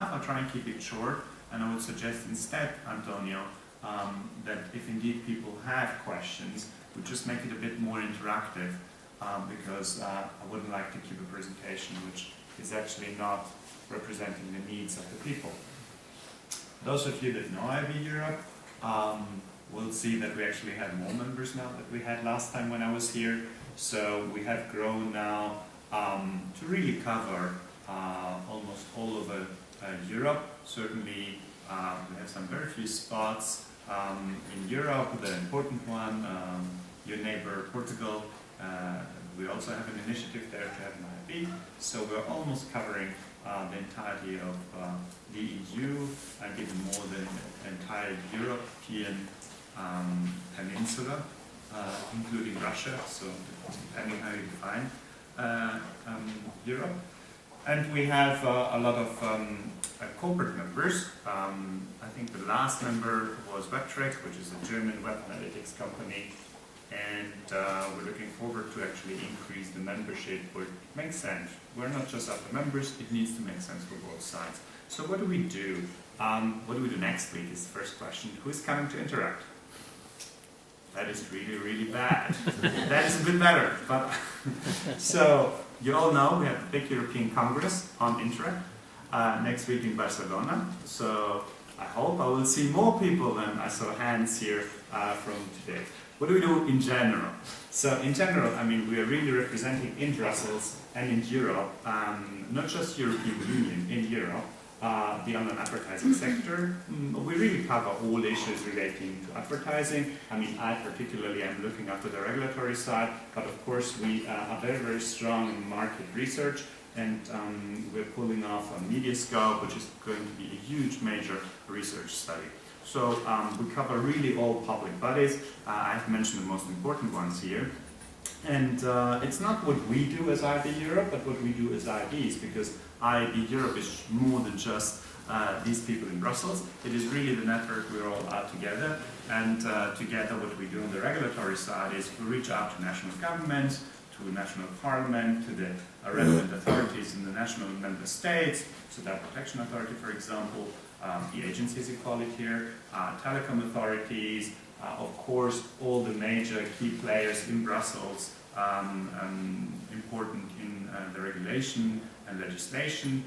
I'll try and keep it short, and I would suggest instead, Antonio, that if indeed people have questions, we just make it a bit more interactive, because I wouldn't like to keep a presentation which is actually not representing the needs of the people. Those of you that know IAB Europe will see that we actually have more members now than we had last time when I was here. So we have grown now to really cover almost all over Europe. Certainly we have some very few spots in Europe, the important one, your neighbor Portugal. We also have an initiative there to have an IAB. So we're almost covering the entirety of the EU and even more than the entire European peninsula, including Russia, so depending how you define Europe. And we have a lot of corporate members. I think the last member was WebTrack, which is a German web analytics company. And we're looking forward to actually increase the membership where it makes sense. We're not just after members, it needs to make sense for both sides. So what do we do? What do we do next week is the first question. Who's coming to Interact? That is really, really bad. That is a bit better. But so you all know we have a big European Congress on Interact next week in Barcelona. So I hope I will see more people than I saw hands here from today. What do we do in general? So in general, I mean, we are really representing in Brussels and in Europe, not just European Union, in Europe, the online advertising sector. We really cover all issues relating to advertising. I mean, I particularly am looking after the regulatory side, but of course we are very, very strong in market research, and we're pulling off a Mediascope, which is going to be a huge major research study. So we cover really all public bodies. I've mentioned the most important ones here. And it's not what we do as IAB Europe, but what we do as IABs, because IAB Europe is more than just these people in Brussels. It is really the network we're all out together. And together what we do on the regulatory side is we reach out to national governments, to national parliament, to the relevant authorities in the national member states, so Data Protection Authority, for example, the agencies you call it here, telecom authorities, of course, all the major key players in Brussels, important in the regulation and legislation,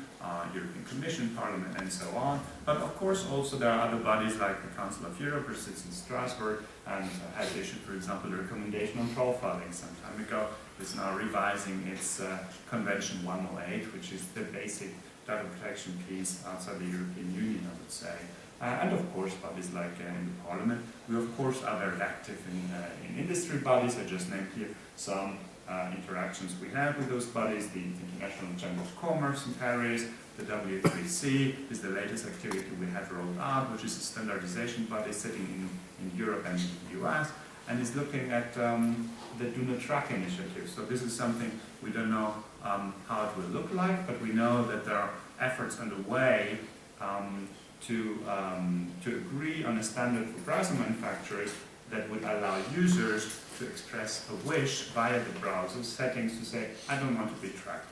European Commission, Parliament, and so on. But of course, also there are other bodies like the Council of Europe, which sits in Strasbourg, and has issued, for example, a recommendation on profiling some time ago. It's now revising its Convention 108, which is the basic data protection piece outside the European Union, I would say. And of course, bodies like in the Parliament. We of course are very active in industry bodies. I just named here some interactions we have with those bodies. The International Chamber of Commerce in Paris, the W3C is the latest activity we have rolled out, which is a standardization body sitting in Europe and in the US, and is looking at the Do Not Track initiative. So this is something we don't know how it will look like, but we know that there are efforts underway to agree on a standard for browser manufacturers that would allow users to express a wish via the browser settings to say, I don't want to be tracked.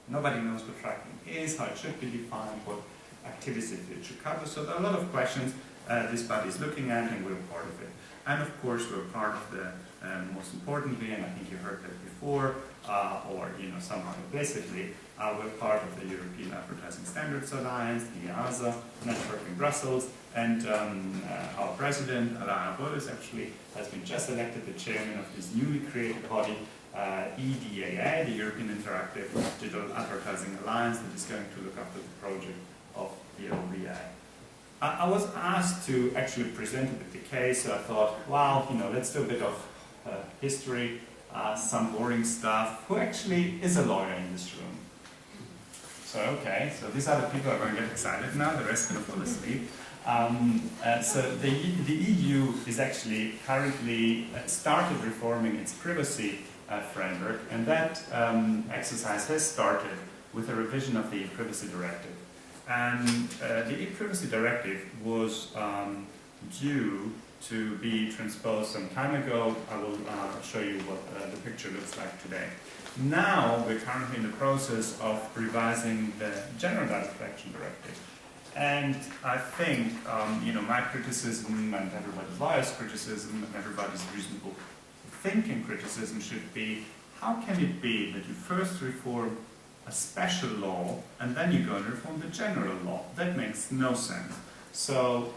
Nobody knows what tracking is, how it should be defined, what activities it should cover. So there are a lot of questions this body is looking at, and we're part of it. And of course, we're part of the, most importantly, and I think you heard that before, or somehow implicitly, we're part of the European Advertising Standards Alliance, the EASA network in Brussels, and our president, Alain Boris, actually has been just elected the chairman of this newly created body, EDAA, the European Interactive Digital Advertising Alliance, that is going to look after the project of the OBA. I was asked to actually present a bit the case, so I thought, wow, let's do a bit of history, some boring stuff. Who actually is a lawyer in this room? So, okay, so these are the people who are going to get excited now, the rest are going to fall asleep. So the EU is actually currently started reforming its privacy framework, and that exercise has started with a revision of the e-privacy directive. And the e-privacy directive was due to be transposed some time ago. I will show you what the picture looks like today. Now we're currently in the process of revising the General Data Protection Directive. And I think, my criticism and everybody's biased criticism and everybody's reasonable thinking criticism should be, how can it be that you first reform a special law and then you go and reform the general law? That makes no sense. So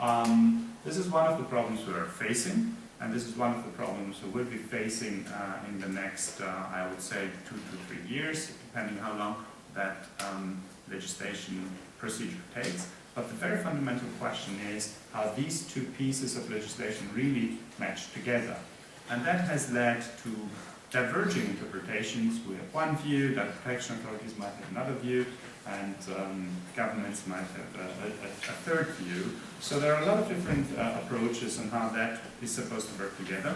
this is one of the problems we are facing, and this is one of the problems we will be facing in the next, I would say, 2 to 3 years, depending how long that legislation procedure takes. But the very fundamental question is how these two pieces of legislation really match together. And that has led to diverging interpretations. We have one view, data protection authorities might have another view, and governments might have a third view. So there are a lot of different approaches on how that is supposed to work together,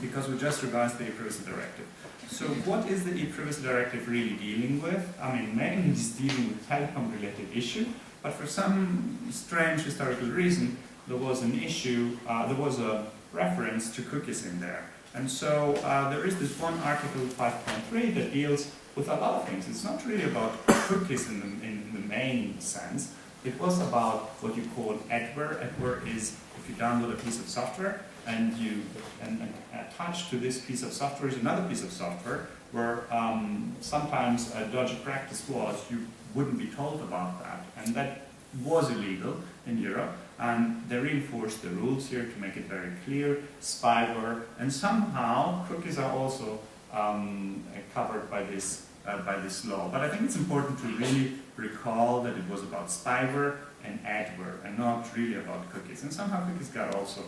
because we just revised the e-privacy directive. So what is the e-privacy directive really dealing with? I mean, mainly it's dealing with telecom-related issue, but for some strange historical reason, there was an issue, there was a reference to cookies in there. And so there is this one article 5.3 that deals with a lot of things. It's not really about cookies in the main sense. It was about what you call adware. Adware is if you download a piece of software and you attach to this piece of software is another piece of software where sometimes a dodgy practice was you wouldn't be told about that. And that was illegal in Europe. And they reinforced the rules here to make it very clear, spyware, and somehow cookies are also covered by this law. But I think it's important to really recall that it was about spyware and adware, and not really about cookies. And somehow cookies got also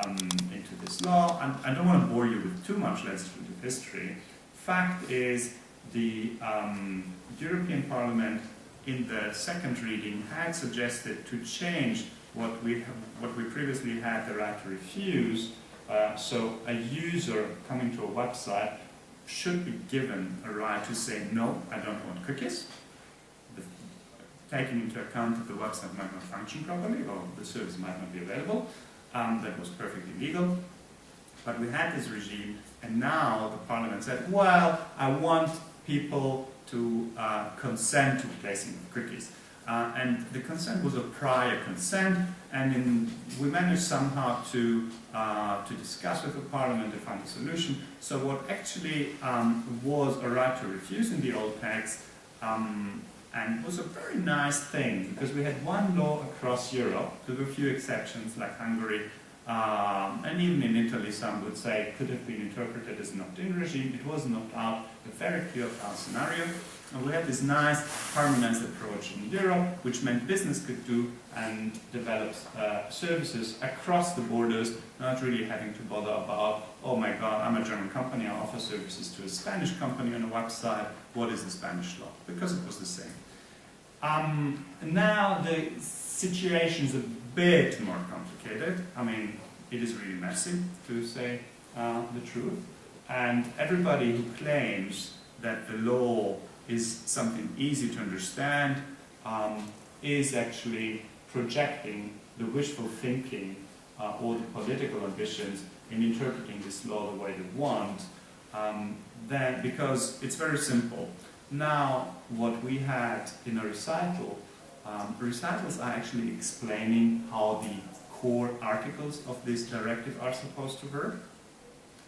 into this law. And I don't want to bore you with too much legislative history. Fact is, the European Parliament in the second reading had suggested to change what we previously had the right to refuse. So a user coming to a website should be given a right to say, no, I don't want cookies, taking into account that the website might not function properly or the service might not be available. That was perfectly legal. But we had this regime, and now the Parliament said, well, I want people to consent to placing of cookies. And the consent was a prior consent, and we managed somehow to discuss with the Parliament to find a solution. So what actually was a right to refuse in the old text, and was a very nice thing, because we had one law across Europe, with a few exceptions like Hungary, and even in Italy some would say it could have been interpreted as an opt-in regime. It was an opt-out, a very clear opt-out scenario. And we had this nice harmonized approach in Europe, which meant business could do and develop services across the borders, not really having to bother about, oh my God, I'm a German company, I offer services to a Spanish company on a website, what is the Spanish law? Because it was the same. Now the situation is a bit more complicated. I mean, it is really messy, to say the truth. And everybody who claims that the law is something easy to understand is actually projecting the wishful thinking or the political ambitions in interpreting this law the way they want, because it's very simple. Now, what we had in a recital, recitals are actually explaining how the core articles of this directive are supposed to work.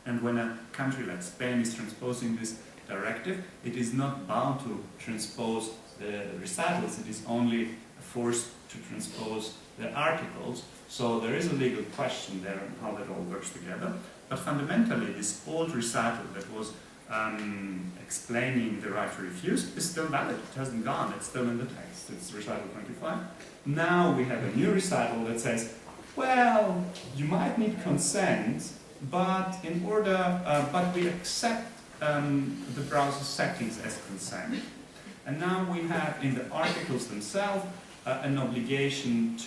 And when a country like Spain is transposing this directive, it is not bound to transpose the recitals, it is only forced to transpose the articles. So there is a legal question there on how that all works together. But fundamentally, this old recital that was explaining the right to refuse is still valid. It hasn't gone, it's still in the text. It's recital 25. Now we have a new recital that says, well, you might need consent, but but we accept the browser settings as consent. And now we have in the articles themselves an obligation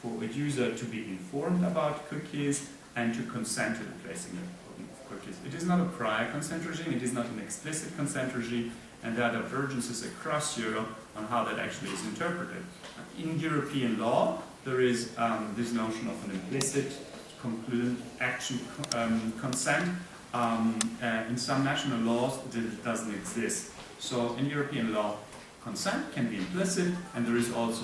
for a user to be informed about cookies and to consent to the placing of cookies. It is not a prior consent regime, it is not an explicit consent regime, and there are divergences across Europe on how that actually is interpreted. In European law, there is this notion of an implicit concludent action consent. In some national laws, it doesn't exist. So in European law, consent can be implicit, and there is also